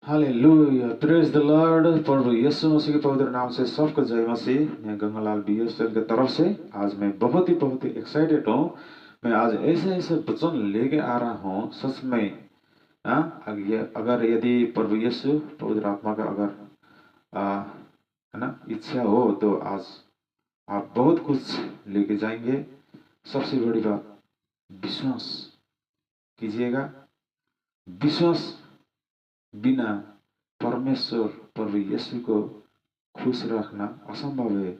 Hallelujah, praise the lord. प्रभु यीशु मसीह के पवित्र नाम से सबको जय मसीह। मैं गंगालाल बीएसएल की तरफ से आज मैं बहुत ही एक्साइटेड हूँ। मैं आज ऐसे ऐसे वचन लेके आ रहा हूँ सच में। अगर यदि प्रभु यीशु पवित्र आत्मा का अगर है ना इच्छा हो तो आज आप बहुत कुछ लेके जाएंगे। सबसे बड़ी बात विश्वास कीजिएगा। विश्वास बिना परमेश्वर प्रभु यीशु को खुश रखना असंभव है।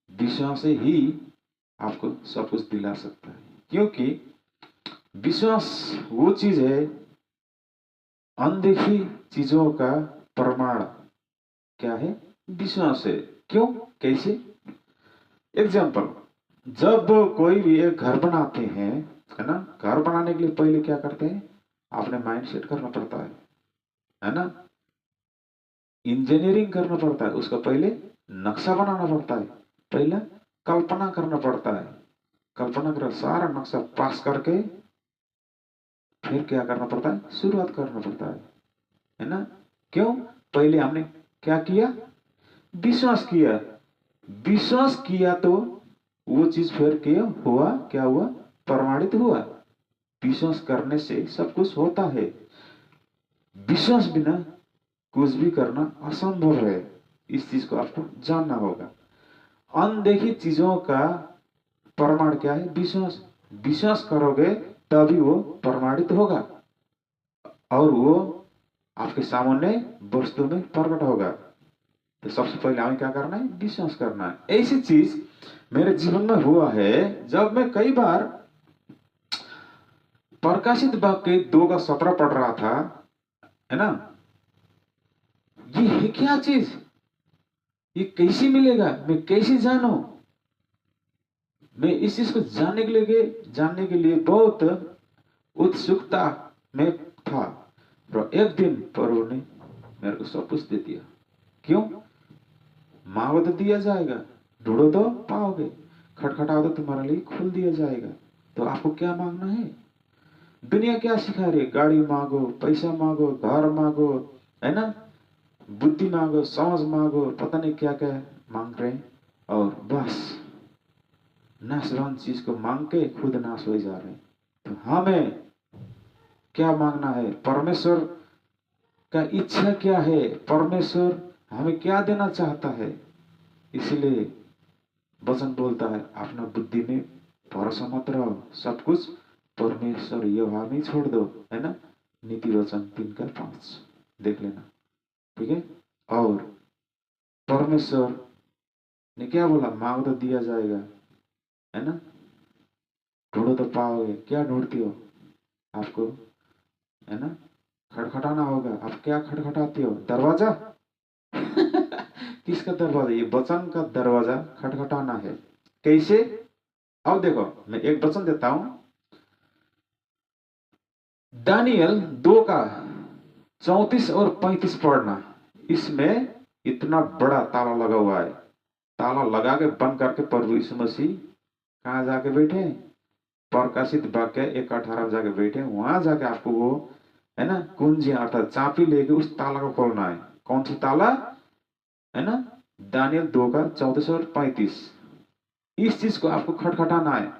विश्वास ही आपको सब कुछ दिला सकता है, क्योंकि विश्वास वो चीज है, अनदेखी चीजों का प्रमाण क्या है? विश्वास है। क्यों? कैसे? एग्जाम्पल, जब कोई भी एक घर बनाते हैं, है ना, घर बनाने के लिए पहले क्या करते हैं? आपने माइंड सेट करना पड़ता है ना, इंजीनियरिंग करना पड़ता है, उसका पहले नक्शा बनाना पड़ता है, पहले कल्पना करना पड़ता है, कल्पना कर सारा नक्शा पास करके फिर क्या करना पड़ता है? शुरुआत करना पड़ता है ना। क्यों? पहले हमने क्या किया? विश्वास किया। विश्वास किया तो वो चीज फिर क्या हुआ? प्रमाणित हुआ। विश्वास करने से सब कुछ होता है। विश्वास बिना कुछ भी करना असंभव है। इस चीज को आपको जानना होगा। अनदेखी चीजों का प्रमाण क्या है? विश्वास। विश्वास करोगे तभी वो प्रमाणित होगा और वो आपके सामने वस्तु में प्रकट होगा। तो सबसे पहले हमें क्या करना है? विश्वास करना है। ऐसी चीज मेरे जीवन में हुआ है जब मैं कई बार प्रकाशित वाक्य 2:17 पढ़ रहा था, है ना। ये है क्या चीज? ये कैसे मिलेगा? मैं कैसे जानू? मैं इस चीज को जानने के लिए बहुत उत्सुकता में था। और एक दिन प्रभु ने मेरे को सब कुछ दे दिया। क्यों? मांगो तो दिया जाएगा, ढूंढो तो पाओगे, खटखटाओ तो तुम्हारे लिए खोल दिया जाएगा। तो आपको क्या मांगना है? दुनिया क्या सिखा रही है? गाड़ी मांगो, पैसा मांगो, घर मांगो, है ना, बुद्धि मांगो, समझ मांगो, पता नहीं क्या क्या मांग रहे हैं, और बस नाशवान चीज को मांग के खुद नाश हो जा रहे हैं। तो हमें क्या मांगना है? परमेश्वर का इच्छा क्या है? परमेश्वर हमें क्या देना चाहता है? इसलिए वचन बोलता है, अपना बुद्धि में भरोसा मत रहो, सब कुछ परमेश्वर यहोवा में छोड़ दो, है ना। नीति वचन 3:5 देख लेना, ठीक है। और परमेश्वर ने क्या बोला? मांगो तो दिया जाएगा, है ना, ढूंढो तो पाओगे। क्या ढूंढती हो? आपको, है ना, खटखटाना होगा। आप क्या खटखटाते हो? दरवाजा किसका दरवाजा? ये वचन का दरवाजा खटखटाना है। कैसे? अब देखो, मैं एक वचन देता हूं, दानियल 2:34 और 35 पढ़ना। इसमें इतना बड़ा ताला लगा हुआ है। ताला लगा के बंद करके प्रभु यीशु मसीह कहां जाके बैठे? प्रकाशित वाक्य 1:18 जाके बैठे। वहां जाके आपको वो, है ना, कुंजी अर्थात चाबी लेके उस ताला को खोलना है। कौन सी ताला? है ना, दानियल 2:34 और 35। इस चीज को आपको खटखटाना है,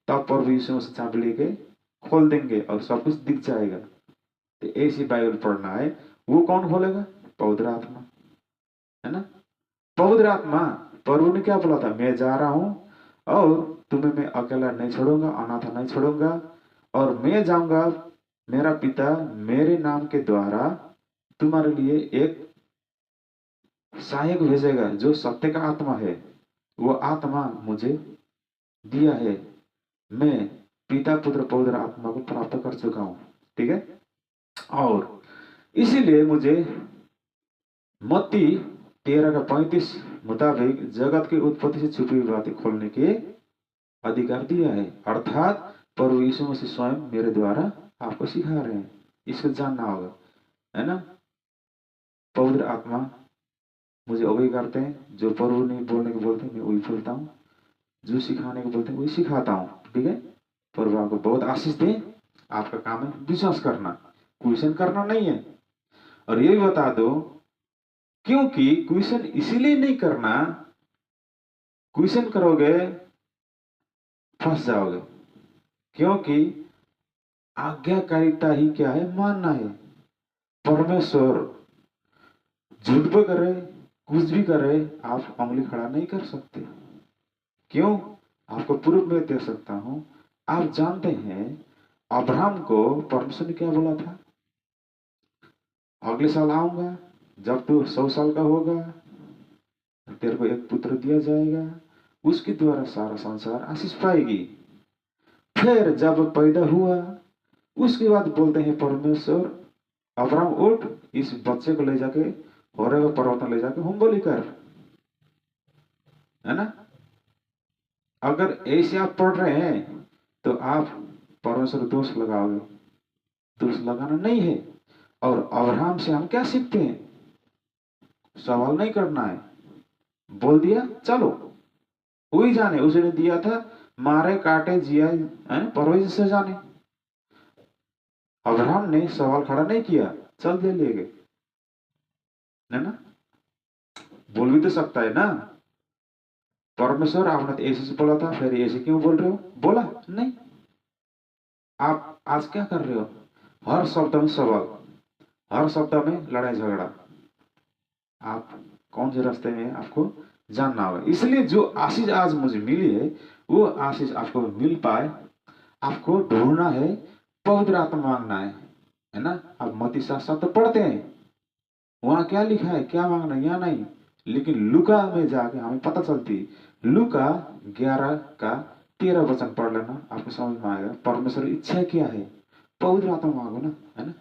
तब प्रभु यीशु मसीह चाबी लेके खोल देंगे और सब कुछ दिख जाएगा। तो ऐसी बाइबल पढ़ना है। वो कौन खोलेगा? पवित्र आत्मा, है ना। पवित्र आत्मा, प्रभु ने क्या बोला था? मैं जा रहा हूं और तुम्हें मैं अकेला नहीं छोड़ूंगा, अनाथ नहीं छोड़ूंगा, और मैं जाऊंगा, मेरा पिता मेरे नाम के द्वारा तुम्हारे लिए एक सहायक भेजेगा जो सत्य का आत्मा है। वो आत्मा मुझे दिया है। मैं पिता पुत्र पवित्र आत्मा को प्राप्त कर चुका हूं, ठीक है। और इसीलिए मुझे मत्ती 13:35 मुताबिक जगत की उत्पत्ति से छुपी हुई बातें खोलने के अधिकार दिया है। अर्थात प्रभु यीशु मसीह स्वयं मेरे द्वारा आपको सिखा रहे हैं। इसको जानना होगा, है ना। पवित्र आत्मा मुझे वही करते हैं, जो प्रभु ने बोलने को बोलते हैं मैं वही बोलता हूँ, जो सिखाने को बोलते हैं वही सिखाता हूँ, ठीक है। प्रभु आपको बहुत आशीष दे। आपका काम है विश्वास करना, क्वेश्चन करना नहीं है। और ये भी बता दो, क्योंकि क्वेश्चन इसीलिए नहीं करना, क्वेश्चन करोगे फंस जाओगे, क्योंकि आज्ञाकारिता ही क्या है, मानना है। परमेश्वर झूठ भी करे, कुछ भी करे, आप उंगली खड़ा नहीं कर सकते। क्यों? आपको प्रूफ में दे सकता हूं। आप जानते हैं अब्राहम को परमेश्वर ने क्या बोला था? अगले साल आऊंगा, जब तू 100 साल का होगा तेरे को एक पुत्र दिया जाएगा, उसके द्वारा सारा संसार आशीष पाएगी। फिर जब पैदा हुआ उसके बाद बोलते हैं परमेश्वर, अब्राहम उठ, इस बच्चे को ले जाके होरेब पर्वत में ले जाके होम बलि कर, है ना। अगर ऐसे आप पढ़ रहे हैं तो आप परमेश्वर दोष लगाओगे, दोष लगाना नहीं है। और अब्राहम से हम क्या सीखते हैं? सवाल नहीं करना है, बोल दिया चलो, वही जाने, उसने दिया था, मारे काटे जिया परवरिश से जाने। अब्राहम ने सवाल खड़ा नहीं किया, चल दे ले गए, है ना। बोल भी तो सकता है ना, परमेश्वर आपने तो ऐसे से बोला था, फिर ऐसे क्यों बोल रहे हो? बोला नहीं। आप आज क्या कर रहे हो? हर शब्द में सवाल, हर शब्द में लड़ाई झगड़ा। आप कौन से रास्ते में आपको जानना होगा। इसलिए जो आशीष आज मुझे मिली है वो आशीष आपको मिल पाए, आपको ढूंढना है, पवित्र आत्मा मांगना है ना। आप मत्ती 7:7 तो पढ़ते हैं, वहां क्या लिखा है, क्या मांगना है, यहाँ नहीं। लेकिन लूका में जाके हमें पता चलती, लूका 11:13 पढ़ लेना, आपको समझ में आएगा परमेश्वर इच्छा क्या है। पवित्र आत्मा मांगो ना, है ना।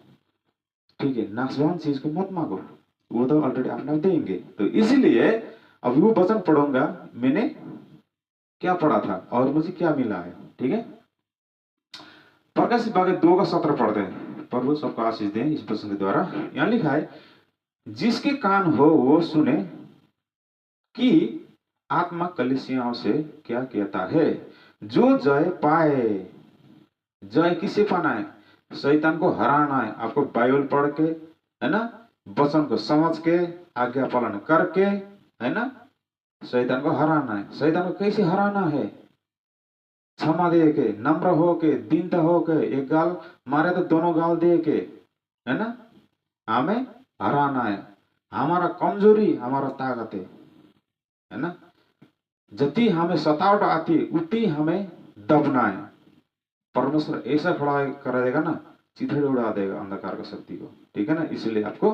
ठीक है, नाशवान चीज को मत मांगो, वो तो ऑलरेडी आपने देंगे। तो इसलिए अब वो वचन पढ़ूंगा, मैंने क्या पढ़ा था और मुझे क्या मिला है। ठीक है, प्रकाशित भाग 2:17 पढ़ते हैं। प्रभु सबको आशीष दें इस वचन के द्वारा। यहाँ लिखा है, जिसके कान हो वो सुने कि आत्मा कलीसियाओं से क्या कहता है। जो जय पाए, जय किसे पाना है? शैतान को हराना है। आपको बाइबल पढ़ के, है ना, वचन को समझ के, आज्ञा पालन करके, है ना, शैतान को हराना है। शैतान को कैसे हराना है? क्षमा दे के, नम्र हो के, दीनता हो के, एक गाल मारे तो दोनों गाल दे के, है ना, हमें हराना है। हमारा कमजोरी हमारा ताकत है ना। जति हमें सतावट आती उतनी हमें दबना है। परमेश्वर ऐसा खड़ा कर देगा ना, चिथड़े उड़ा देगा अंधकार का शक्ति को। ठीक है ना, इसलिए आपको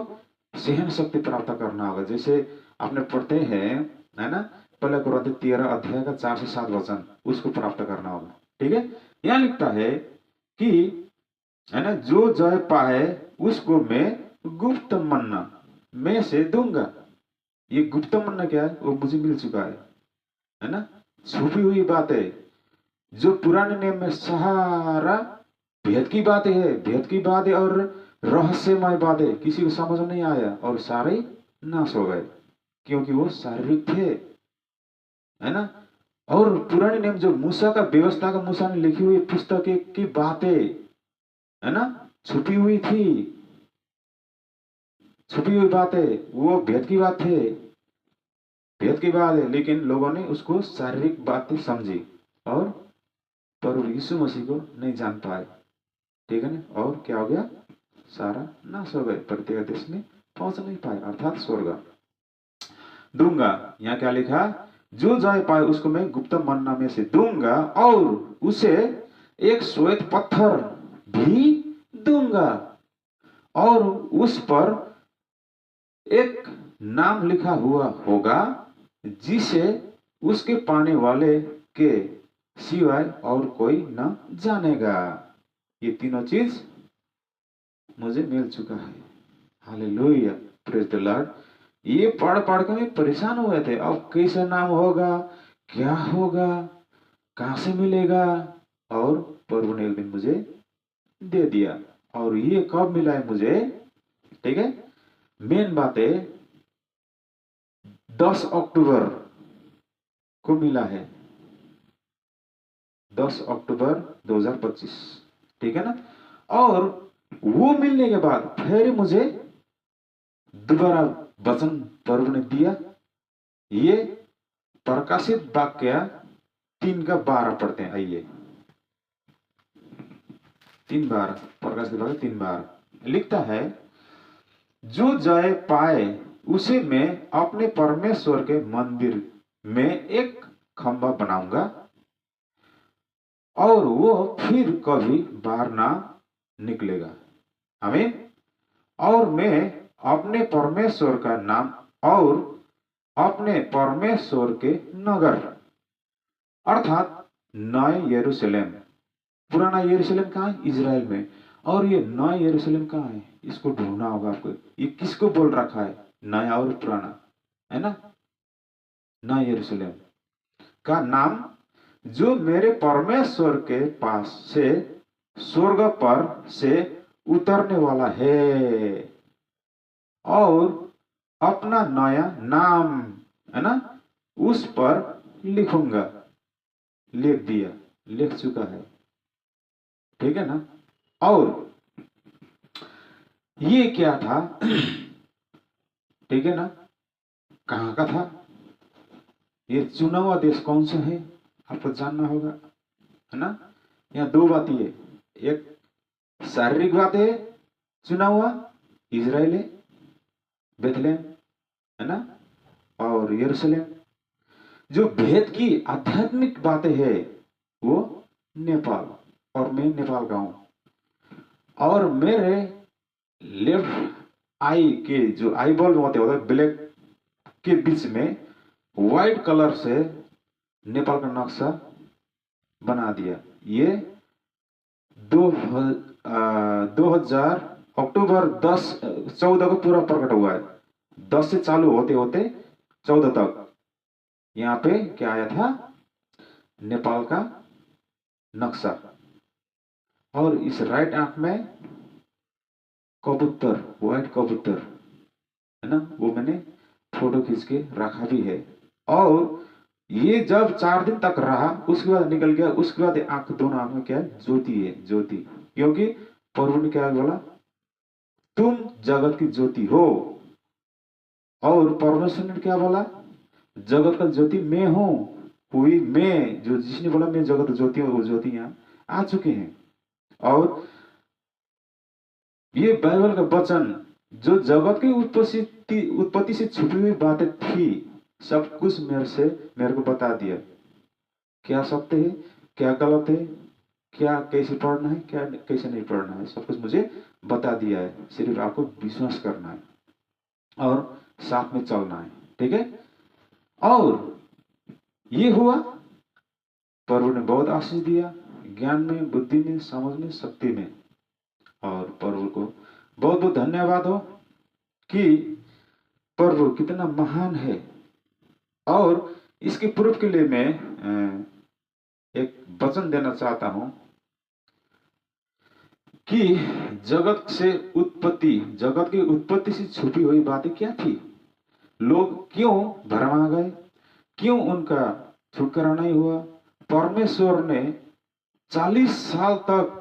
सहन शक्ति प्राप्त करना होगा। जैसे आपने पढ़ते हैं, है ना, पहले कुरिन्थी 13 का 4 से 7 वचन, उसको प्राप्त करना होगा। ठीक है, यहाँ लिखता है कि, है ना, जो जय पाए उसको मैं गुप्त मन्ना में से दूंगा। ये गुप्त मन्ना क्या है? वो मुझे मिल चुका है ना। छुपी हुई बात है, जो पुराने नियम में सारा भेद की बातें है, भेद की बातें और रहस्यमय बातें किसी को समझ नहीं आया और सारे नाश हो गए, क्योंकि वो शारीरिक थे, है ना। और पुराने नियम जो मूसा का व्यवस्था का, मूसा ने लिखी हुई पुस्तक की बातें, है ना, छुपी हुई थी, छुपी हुई बातें, वो भेद की बात थे, भेद की बात है, लेकिन लोगों ने उसको शारीरिक बातें समझी और प्रभु यीशु मसीह को नहीं जान पाए। ठीक है ना, और क्या हो गया? सारा नाश हो गए, प्रत्येक देश में पहुंच नहीं पाए, अर्थात स्वर्ग दूंगा। यहाँ क्या लिखा? जो जय पाए उसको मैं गुप्त मन्ना में से दूंगा और उसे एक श्वेत पत्थर भी दूंगा और उस पर एक नाम लिखा हुआ होगा जिसे उसके पाने वाले के सिवाय और कोई न जानेगा। ये तीनों चीज मुझे मिल चुका है। Hallelujah, praise the Lord. ये पढ़ पढ़ के मैं परेशान हुए थे, अब कैसा नाम होगा, क्या होगा, कहां से मिलेगा, और प्रभु ने एक दिन मुझे दे दिया। और ये कब मिला है मुझे? ठीक है, मेन बात है 10 अक्टूबर को मिला है, 10 अक्टूबर 2025। ठीक है ना। और वो मिलने के बाद फिर मुझे दोबारा वचन प्रभु ने दिया। ये प्रकाशित वाक्य 3:12 पढ़ते हैं। आइए 3:12, प्रकाशित वाक्य 3:12 लिखता है, जो जय पाए उसे मैं अपने परमेश्वर के मंदिर में एक खंभा बनाऊंगा और वो फिर कभी बाहर ना निकलेगा। आमीन। और मैं अपने परमेश्वर का नाम और अपने परमेश्वर के नगर अर्थात नए यरूशलेम, पुराना यरूशलेम कहाँ है? इजराइल में। और ये नया यरूशलेम कहाँ है? इसको ढूंढना होगा आपको। ये किसको बोल रखा है? नया और पुराना, है ना? नया यरूशलेम का नाम जो मेरे परमेश्वर के पास से स्वर्ग पर से उतरने वाला है, और अपना नया नाम, है ना, उस पर लिखूंगा। लिख दिया, लिख चुका है, ठीक है ना? और ये क्या था? ठीक है ना? कहां का था? ये चुना हुआ देश कौन सा है? आपको जानना होगा, है ना? यहाँ दो बातें है, एक शारीरिक बात है, चुना हुआ इजराइल है, बेथलेम, है ना, और यरूशलेम। जो भेद की आध्यात्मिक बातें है वो नेपाल, और मैं नेपाल का हूं। और मेरे लेफ्ट आई के जो आई बॉल होते हैं ब्लैक के बीच में व्हाइट कलर से नेपाल का नक्शा बना दिया। ये 2000 अक्टूबर 14 को पूरा प्रकट हुआ है। 10 से चालू होते होते 14 तक यहाँ पे क्या आया था? नेपाल का नक्शा। और इस राइट आंख में कबूतर, व्हाइट कबूतर, है ना, वो मैंने फोटो खींच के रखा भी है। और ये जब 4 दिन तक रहा उसके बाद निकल गया। उसके बाद आंख, दोनों आंख में क्या है? ज्योति है, ज्योति। क्योंकि प्रभु ने क्या बोला? तुम जगत की ज्योति हो। और परमेश्वर ने क्या बोला? जगत का ज्योति मैं हूं। हुई मैं, जो जिसने बोला मैं जगत ज्योति हूं, वो ज्योति यहाँ आ चुके हैं। और ये बाइबल का वचन जो जगत की उत्पत्ति से छुपी हुई बातें थी, सब कुछ मेरे को बता दिया। क्या सत्य है, क्या गलत है, क्या कैसे पढ़ना है, क्या कैसे नहीं पढ़ना है, सब कुछ मुझे बता दिया है। सिर्फ आपको विश्वास करना है और साथ में चलना है, ठीक है? और ये हुआ, प्रभु ने बहुत आशीष दिया, ज्ञान में, बुद्धि में, समझ में, शक्ति में। और प्रभु को बहुत बहुत धन्यवाद हो कि प्रभु कितना महान है। और इसके प्रूफ के लिए मैं एक वचन देना चाहता हूं कि जगत की उत्पत्ति से छुपी हुई बातें क्या थी? लोग क्यों भरमा गए? क्यों उनका छुटकारा नहीं हुआ? परमेश्वर ने 40 साल तक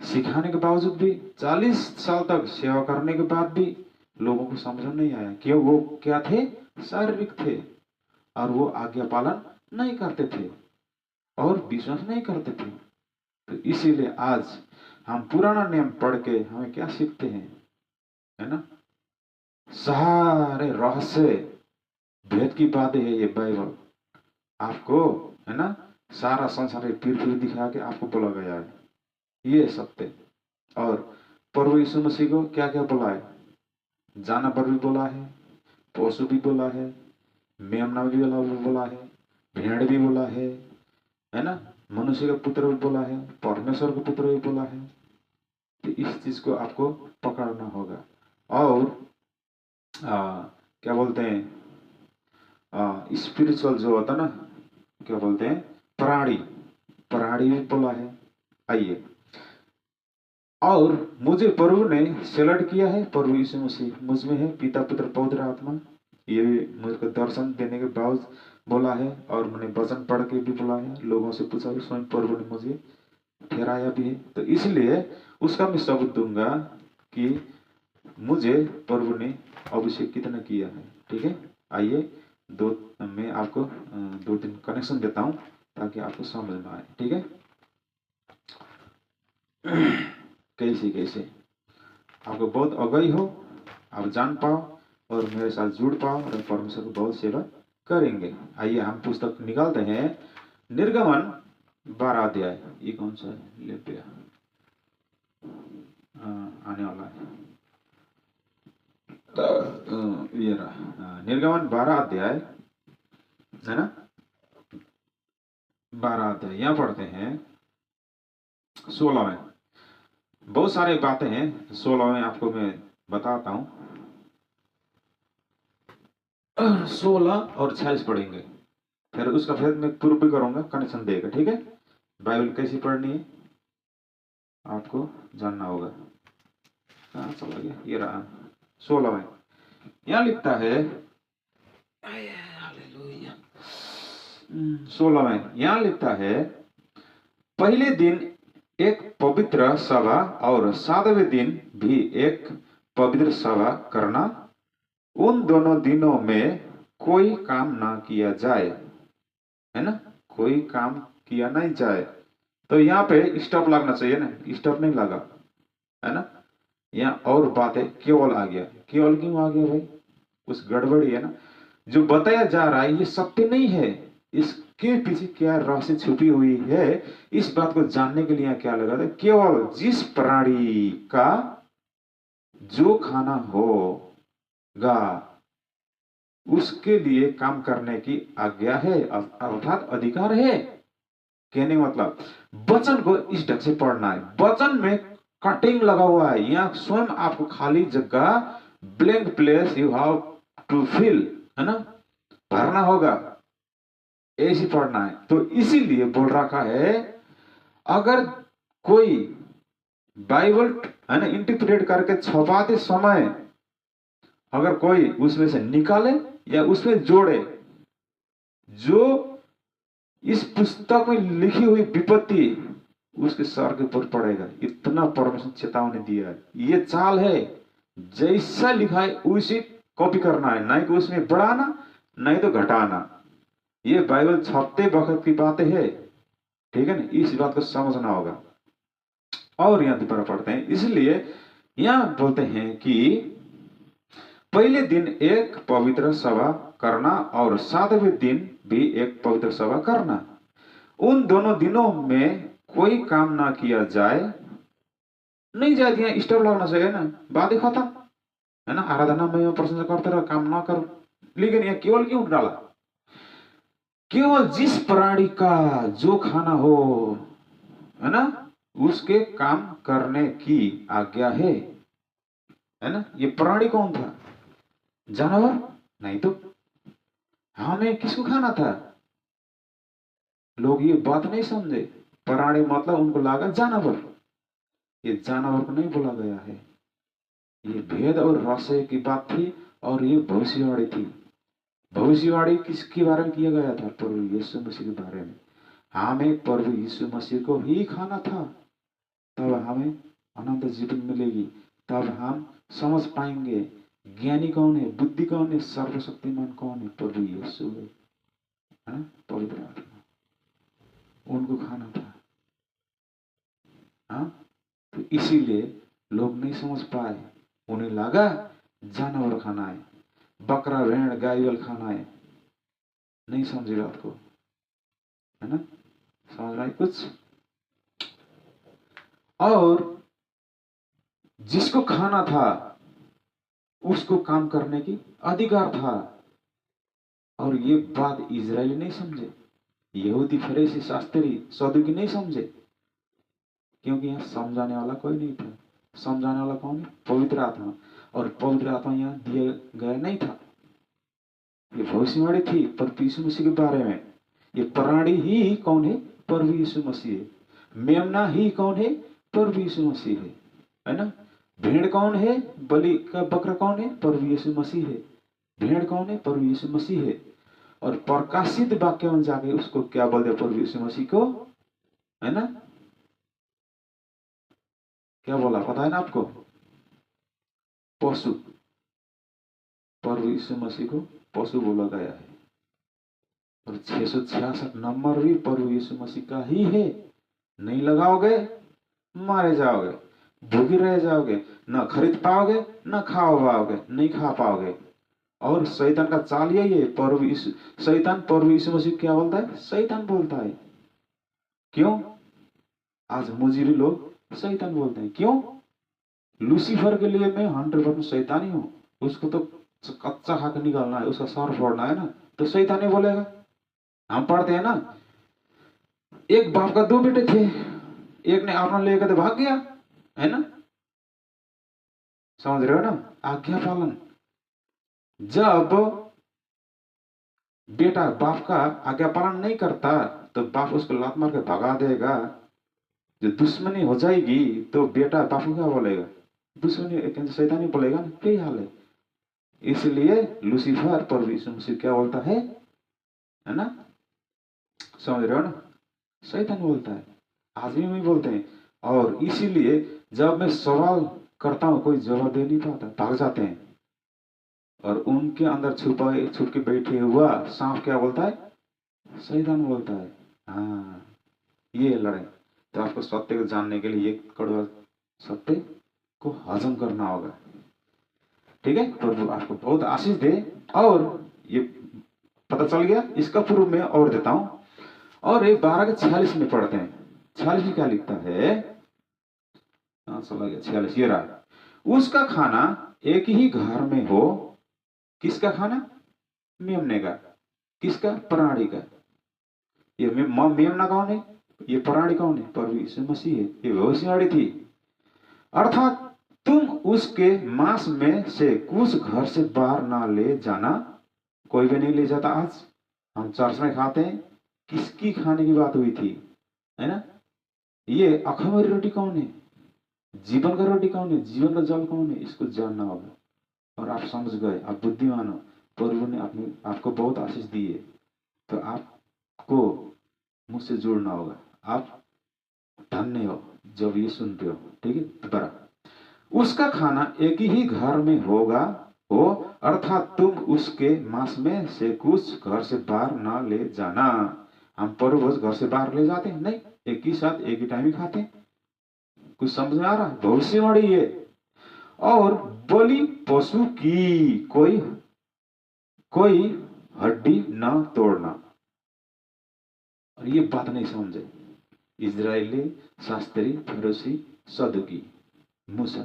सिखाने के बावजूद भी, 40 साल तक सेवा करने के बाद भी लोगों को समझ नहीं आया। क्यों? वो क्या थे? शारीरिक थे, और वो आज्ञा पालन नहीं करते थे और विश्वास नहीं करते थे। तो इसीलिए आज हम पुराना नियम पढ़ के हमें क्या सीखते हैं, है ना? सारे रहस्य भेद की बातें है ये बाइबल आपको, है ना, सारा संसार पृथ्वी दिखा के आपको बोला गया है, ये सत्य। और प्रभु यीशु मसीह को क्या क्या बोला है? जानवर भी बोला है, पशु भी बोला है, मेमना भी बोला है, भेड़ भी बोला है ना, मनुष्य का पुत्र भी बोला है, परमेश्वर का पुत्र भी बोला है। तो इस चीज को आपको पकड़ना होगा। और क्या बोलते हैं, स्पिरिचुअल जो होता ना, क्या बोलते हैं, प्राणी भी बोला है। आइए, और मुझे प्रभु ने सेलेक्ट किया है, प्रभु यीशु मसीह मुझ में है, पिता पुत्र पवित्र आत्मा, ये भी मुझको दर्शन देने के बाद बोला है। और मैंने वचन पढ़ के भी बोला है, लोगों से पूछा भी, स्वयं प्रभु ने मुझे ठहराया भी है। तो इसलिए उसका मैं सबूत दूंगा कि मुझे प्रभु ने अभिषेक कितना किया है। ठीक है, आइए मैं आपको 2-3 कनेक्शन देता हूं ताकि आपको समझ में आए। ठीक है, कैसे कैसे आपको बहुत अगुवाई हो, आप जान पाओ और मेरे साथ जुड़ पाओ और परमेश्वर को बहुत सेवा करेंगे। आइए हम पुस्तक निकालते हैं, निर्गमन 12 अध्याय। ये कौन सा ले गया, आने वाला है ये रहा, निर्गमन 12 अध्याय है ना, 12 अध्याय। यहाँ पढ़ते हैं 16 में, बहुत सारे बातें हैं, 16 में आपको मैं बताता हूं। 16 और 46 पढ़ेंगे, फिर उसका फिर मैं पूर्व भी करूंगा, कनेक्शन देगा। ठीक है, बाइबल कैसी पढ़नी है आपको जानना होगा। कहाँ चला गया, ये रहा 16 में। यहाँ लिखता है 16 में, यहाँ लिखता है पहले दिन एक पवित्र सभा और 7वें दिन भी एक पवित्र सभा करना। उन दोनों दिनों में कोई काम ना किया जाए, है ना, कोई काम किया नहीं जाए। तो यहाँ पे स्टॉप लगना चाहिए ना, स्टॉप नहीं लगा, है ना। यहाँ और बातें केवल आ गया, केवल क्यों आ गया भाई, कुछ गड़बड़ी है ना। जो बताया जा रहा है ये सत्य नहीं है, इसके पीछे क्या रहस्य छुपी हुई है, इस बात को जानने के लिए क्या लगा था, केवल जिस प्राणी का जो खाना होगा उसके लिए काम करने की आज्ञा है, अर्थात अधिकार है। कहने का मतलब वचन को इस ढंग से पढ़ना है। वचन में कटिंग लगा हुआ है, यहाँ स्वयं आपको खाली जगह, blank place you have to fill, है ना, भरना होगा, ऐसी पढ़ना है। तो इसीलिए बोल रखा है अगर कोई बाइबल, है ना, इंटरप्रेट करके छपाते समय अगर कोई उसमें से निकाले या उसमें जोड़े, जो इस पुस्तक में लिखी हुई विपत्ति उसके सर के ऊपर पड़ेगा। इतना परमेश्वर चेतावनी दिया है। ये चाल है, जैसा लिखा है उसी कॉपी करना है, नहीं तो उसमें बढ़ाना नहीं तो घटाना। ये बाइबल छपते वक्त की बातें है, ठीक है ना, इस बात को समझना होगा। और यहाँ दोबारा पढ़ते हैं, इसलिए यहाँ बोलते हैं कि पहले दिन एक पवित्र सभा करना और 7वें दिन भी एक पवित्र सभा करना। उन दोनों दिनों में कोई काम ना किया जाए, नहीं जाए, यहाँ स्टॉप लगना चाहिए ना, बात ही खत्म, है ना। आराधना में प्रशंसा करते रहो, काम ना करो, लेकिन यहाँ केवल क्यों डाला, केवल जिस प्राणी का जो खाना हो, है ना, उसके काम करने की आज्ञा है ना। ये प्राणी कौन था, जानवर नहीं तो हमें किसको खाना था। लोग ये बात नहीं समझे, प्राणी मतलब उनको लगा जानवर, ये जानवर को नहीं बोला गया है। ये भेद और रहस्य की बात थी और ये भविष्यवाणी थी। भविष्यवाणी किसके बारे में किया गया था, प्रभु यीशु मसीह के बारे में। हमें प्रभु यीशु मसीह को ही खाना था, तब हमें अनंत जीवन मिलेगी, तब हम समझ पाएंगे ज्ञानी कौन है, बुद्धि कौन है, सर्वशक्तिमान कौन है, प्रभु यीशु है ना, पवित्र आत्मा, उनको खाना था। हाँ, तो इसीलिए लोग नहीं समझ पाए, उन्हें लगा जानवर खाना है, बकरा भेड़ गाय खाना है, नहीं समझे बात को, है ना, समझ रहा है कुछ। और जिसको खाना था उसको काम करने की अधिकार था। और ये बात इजरायली नहीं समझे, यहूदी फरीसी शास्त्री सदुकी नहीं समझे, क्योंकि यहाँ समझाने वाला कोई नहीं था। समझाने वाला कौन है, पवित्र आत्मा, और पवित्र आत्मा यहाँ दिया गया नहीं था। ये भविष्यवाणी थी प्रभु यीशु मसीह के बारे में। ये प्राणी ही कौन है, प्रभु यीशु मसीह है। मेमना ही कौन है, प्रभु यीशु मसीह है ना। भेड़ कौन है, बलि का बकरा कौन है, प्रभु यीशु मसीह है। भेड़ कौन है, प्रभु यीशु मसीह है। और प्रकाशित वाक्य में जाके उसको क्या बोलते, प्रभु यीशु मसीह को, है ना, क्या बोला पता है ना आपको, पशु, प्रभु यीशु मसीह को पशु बोला गया है। और 666 नंबर भी प्रभु यीशु मसीह का ही है। नहीं लगाओगे मारे जाओगे, भूखे रह जाओगे, न खरीद पाओगे न खा पाओगे, नहीं खा पाओगे। और शैतान का चाल यही है। शैतान प्रभु यीशु मसीह क्या बोलता है? शैतान बोलता है। क्यों? आज मुजीरी लोग शैतान बोलते हैं। क्यों? लूसीफर के लिए मैं 100% शैतान ही हूँ। उसको तो कच्चा खा के निकालना है, उसका सर फोड़ना है ना, तो शैतान ही बोलेगा। हम पढ़ते हैं ना, एक बाप का 2 बेटे थे, एक ने अपना लेकर तो भाग गया, है ना, समझ रहे हो ना? आज्ञा पालन। जब बेटा बाप का आज्ञा पालन नहीं करता तो बाप उसको लात मार के भगा देगा। जो दुश्मनी हो जाएगी तो बेटा बाप को क्या बोलेगा? दुश्मनी शैतानी बोलेगा ना। यही हाल है। इसलिए लूसीफर प्रभु यीशु मसीह क्या बोलता है ना, समझ रहे हो ना? शैतान बोलता है। आदमी भी बोलते हैं। और इसीलिए जब मैं सवाल करता हूं कोई जवाब दे नहीं पाता, भाग जाते हैं। और उनके अंदर छुप के बैठे हुआ सांप क्या बोलता है? शैतान बोलता है। हाँ, ये लड़ाई। तो आपको सत्य को जानने के लिए ये कड़वा सत्य को हजम करना होगा। ठीक है? प्रभु आपको बहुत आशीष दे। और ये पता चल गया। इसका प्रूफ मैं और देता हूं। और एक 12:46 में पढ़ते हैं। 46 में क्या लिखता है? चला गया 46। ये रहा। उसका खाना एक ही घर में हो। किसका खाना? मेमने का। किसका? प्राणी का। ये मेमना कौन है? ये प्राणी कौन है? प्रभु यीशु मसीह है। ये भविष्यवाणी थी। अर्थात तुम उसके मांस में से कुछ घर से बाहर ना ले जाना। कोई भी नहीं ले जाता। आज हम चर्च में खाते हैं। किसकी खाने की बात हुई थी, है ना? ये अखमीरी रोटी कौन है? जीवन का रोटी कौन है? जीवन का जल कौन है? इसको जानना होगा। और आप समझ गए, आप बुद्धिमान हो। प्रभु ने आपको बहुत आशीष दी है। तो आपको मुझसे जुड़ना होगा। आप धन्य हो जब ये सुनते हो। ठीक है? दोबारा, उसका खाना एक ही घर में होगा हो, अर्थात तुम उसके मांस में से कुछ घर से बाहर ना ले जाना। हम प्रभु घर से बाहर ले जाते हैं? नहीं, एक ही साथ एक ही टाइम ही खाते हैं। कुछ समझ में आ रहा? भविष्यवाणी है। और बलि पशु की कोई हड्डी न तोड़ना। और ये बात नहीं समझे इजरायली शास्त्री, फरीसी, सदुकी, मूसा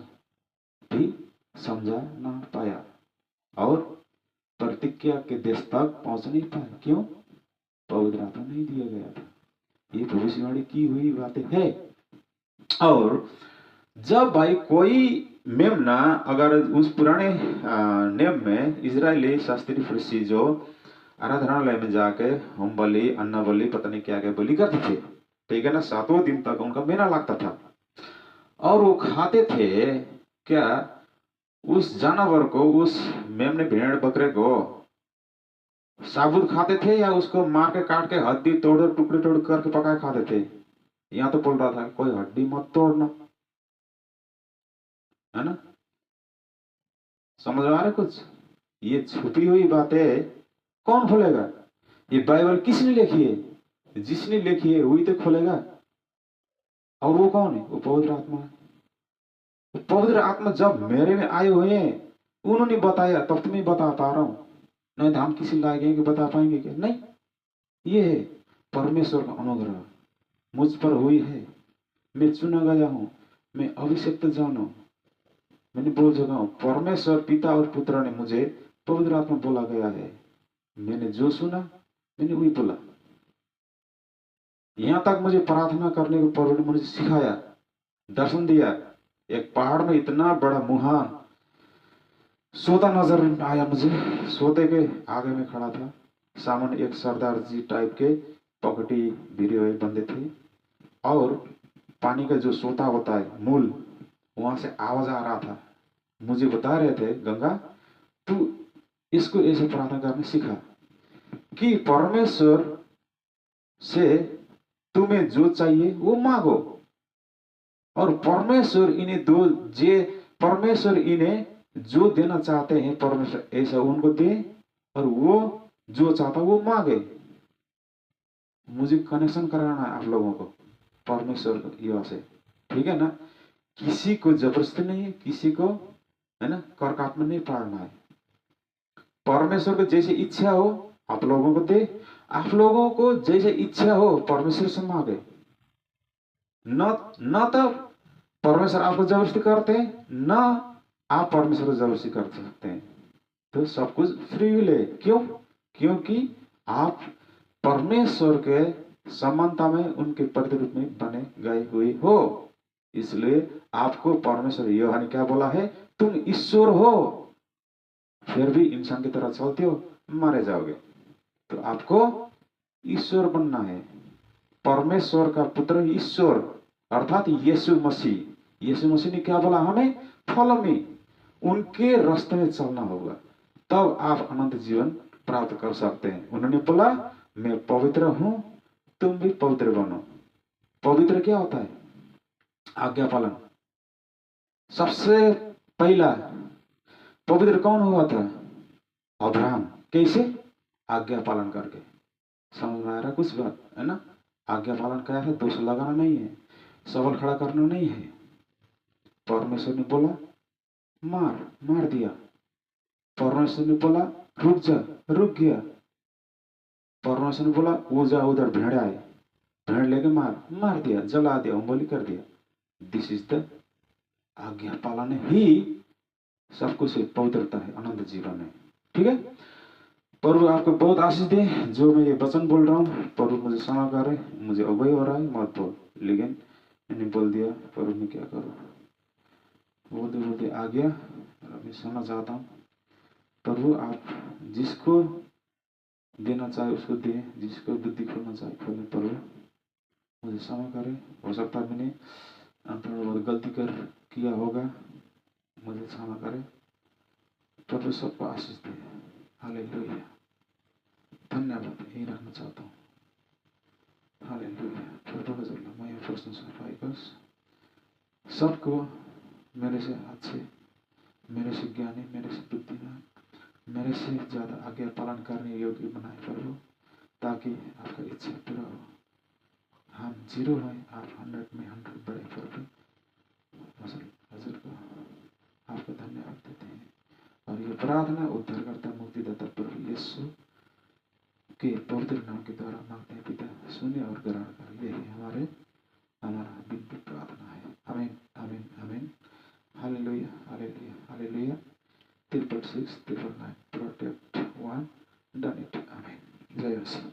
भी समझा ना पाया और प्रतिज्ञा के देश तक पहुंच नहीं पाया। क्यों? पवित्र आत्मा नहीं दिया गया था। ये भविष्यवाणी की हुई बातें है। और जब भाई कोई मेमना, अगर उस पुराने नियम में इजरायली शास्त्री फरीसी जो आराधनालय में जाके होम बलि, अन्न बलि, पता नहीं क्या क्या बलि करते थे, ठीक है ना, 7वें दिन तक उनका मेला लगता था। और वो खाते थे क्या? उस जानवर को, उस मेमने, भेड़, बकरे को साबुत खाते थे या उसको मार के काट के हड्डी तोड़ टुकड़े टुकड़े करके पकाए खाते थे? यहाँ तो बोल रहा था कोई हड्डी मत तोड़ना, है ना? समझ आ रहा कुछ? ये छुपी हुई बातें कौन खोलेगा? ये बाइबल किसने लिखी है? जिसने लिखी है वही तो खोलेगा। और वो कौन है? वो पवित्र आत्मा है। पवित्र आत्मा जब मेरे में आए हुए हैं, उन्होंने बताया, तब तो मैं बता पा रहा हूं। नहीं तो हम किसी लायक हैं कि बता पाएंगे क्या? नहीं। ये है परमेश्वर का अनुग्रह मुझ पर हुई है। मैं चुना गया हूं, मैं अभिषिक्त जन हूं। मैंने बोल चुका हूं, परमेश्वर पिता और पुत्र ने मुझे पवित्र आत्मा बोला गया है। मैंने जो सुना मैंने वही बोला। यहां तक मुझे प्रार्थना करने को प्रभु ने मुझे सिखाया, दर्शन दिया। एक पहाड़ में इतना बड़ा मुहान सोता नजर आया मुझे। सोते के आगे में खड़ा था। सामने एक सरदार जी टाइप के पगड़ी भिरे हुए बंदे थे। और पानी का जो सोता होता है मूल, वहां से आवाज आ रहा था। मुझे बता रहे थे, गंगा तू इसको ऐसे प्रार्थना करने सीखा कि परमेश्वर से तुम्हें जो चाहिए वो मांगो। और परमेश्वर इन्हें जो देना चाहते हैं परमेश्वर ऐसा उनको दे, और वो जो चाहता वो मांगे। मुझे कनेक्शन कराना है आप लोगों को परमेश्वर युवा से, ठीक है ना। किसी को जबरदस्ती नहीं है, किसी को है ना कर काट में नहीं पाड़ना है। परमेश्वर को जैसे इच्छा हो आप लोगों को दे, आप लोगों को जैसे इच्छा हो परमेश्वर से मांगे। न तो परमेश्वर आपको जबरदस्ती करते हैं, न आप परमेश्वर को जबरदस्ती कर सकते हैं। तो सब कुछ फ्री विल है। क्यों? क्योंकि आप परमेश्वर के समानता में उनके प्रतिरूप में बने गए हुए हो। इसलिए आपको परमेश्वर यूहन्ना ने क्या बोला है, तुम ईश्वर हो फिर भी इंसान की तरह चलते हो, मारे जाओगे। तो आपको ईश्वर बनना है, परमेश्वर का पुत्र ईश्वर अर्थात यीशु मसीह। यीशु मसीह ने क्या बोला, हमें फॉलो मी, उनके रास्ते में चलना होगा, तब आप अनंत जीवन प्राप्त कर सकते हैं। उन्होंने बोला मैं पवित्र हूं, तुम भी पवित्र बनो। पवित्र क्या होता है? आज्ञा पालन। सबसे पहला पवित्र कौन हुआ था? अब्राहम। कैसे? आज्ञा पालन करके। समझ में आ रहा कुछ बात, है ना। आज्ञा पालन क्या है? दोष लगाना नहीं है, सवाल खड़ा करना नहीं है। परमेश्वर ने बोला मार, मार दिया। परमेश्वर ने बोला रुक जा, रुक गया। परमेश्वर ने बोला वो जा उधर भेड़ आए, भेड़ लेके मार, मार दिया, जला दिया, उंगली कर दिया। दिस इज द आज्ञा पालन ही सब कुछ पवित्रता है, अनंत जीवन है। ठीक है। प्रभु आपको बहुत आशीष दे। जो मैं ये वचन बोल रहा हूँ प्रभु मुझे क्षमा करे, मुझे अवय हो रहा है मत बोल, लेकिन मैंने बोल दिया। प्रभु मैं क्या करूँ, बोलते बोलते आ गया और मैं सुनना चाहता हूँ। प्रभु आप जिसको देना चाहे उसको दे, जिसको बुद्धि खोलना चाहे खोले। प्रभु मुझे क्षमा करे, हो सकता है मैंने बहुत गलती किया होगा, मुझे क्षमा करे। प्रभु सबको आशीष दे। हालेलुया। धन्यवाद, यही रखना चाहता हूँ। हालेलुया। प्रभु मैं प्रश्न पाइबस सबको मेरे से अच्छे, मेरे से ज्ञानी, मेरे से बुद्धिमान, मेरे से ज्यादा आज्ञा पालन करने योग्य बनाए प्रभु, ताकि आपका इच्छा पूरा हो। हम 0 हैं, आप 100 में 100 बड़े प्रभु। हजूर को आपको धन्यवाद देते हैं और ये प्रार्थना उद्धारकर्ता मुक्तिदाता प्रभु यीशु के पवित्र नाम के द्वारा मांगते हैं पिता, सुने और ग्रहण करें। यही हमारा विनती प्रार्थना है। आमीन, आमीन, आमीन। Hallelujah, hallelujah, hallelujah. 6, 9, protect 1, done it. आमीन। जय मसीह।